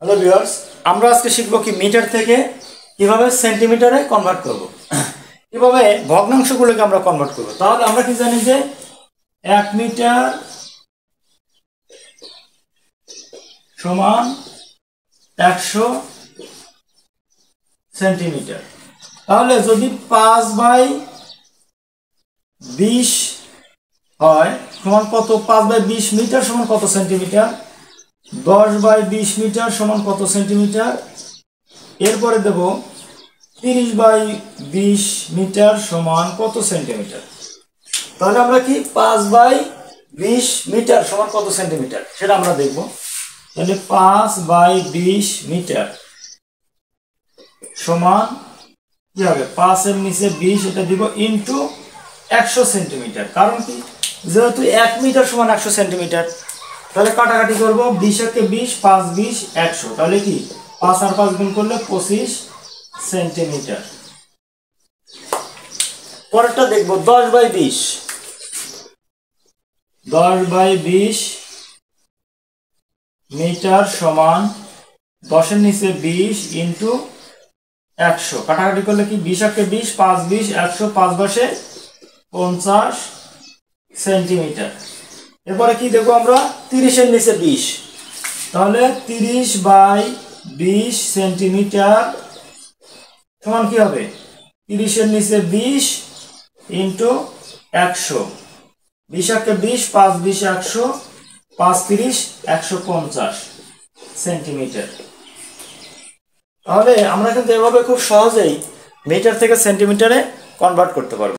Hello viewers, আমরা আজকে শিখব কি মিটার থেকে কিভাবে সেন্টিমিটারে কনভার্ট করব, কিভাবে ভগ্নাংশগুলোকে আমরা কনভার্ট করব। তাহলে আমরা কি জানি যে 1 মিটার সমান 100 সেন্টিমিটার। তাহলে যদি 5/20 হয় সমান কত? 5/20 মিটার সমান কত সেন্টিমিটার? 10/20 মিটার সমান কত সেন্টিমিটার? এরপরে দেব 30/20 মিটার সমান কত সেন্টিমিটার। তাহলে আমরা কি 5/20 মিটার সমান কত সেন্টিমিটার সেটা আমরা দেখব। তাহলে 5/20 মিটার সমান কি হবে? 5 এর নিচে 20 এটা দিব ইন্টু 100 সেন্টিমিটার। কারণ কি, যেহেতু 1 মিটার সমান 100 সেন্টিমিটার, তাহলে কাটাকাটি করবো। 20 একে 20, 5 20 100। তাহলে কি 5 আর 5 গুণ করলে 25 সেন্টিমিটার। পরেরটা দেখবো 10/20। 10/20 মিটার সমান 10 এর নিচে 20 ইন্টু 100। কাটাকাটি করলে কি 20 একে 20, 5 20 100, 5 10 50 সেন্টিমিটার। এরপরে কি দেখবো আমরা? 30 এর নিচে 20। তাহলে 30/20 সেন্টিমিটার সমান কি হবে? 30 এর নিচে 20 ইন্টু 100। 20 একে 20, 5 20 100, 5 30 150 সেন্টিমিটার। তাহলে আমরা কিন্তু এভাবে খুব সহজেই মিটার থেকে সেন্টিমিটারে কনভার্ট করতে পারবো।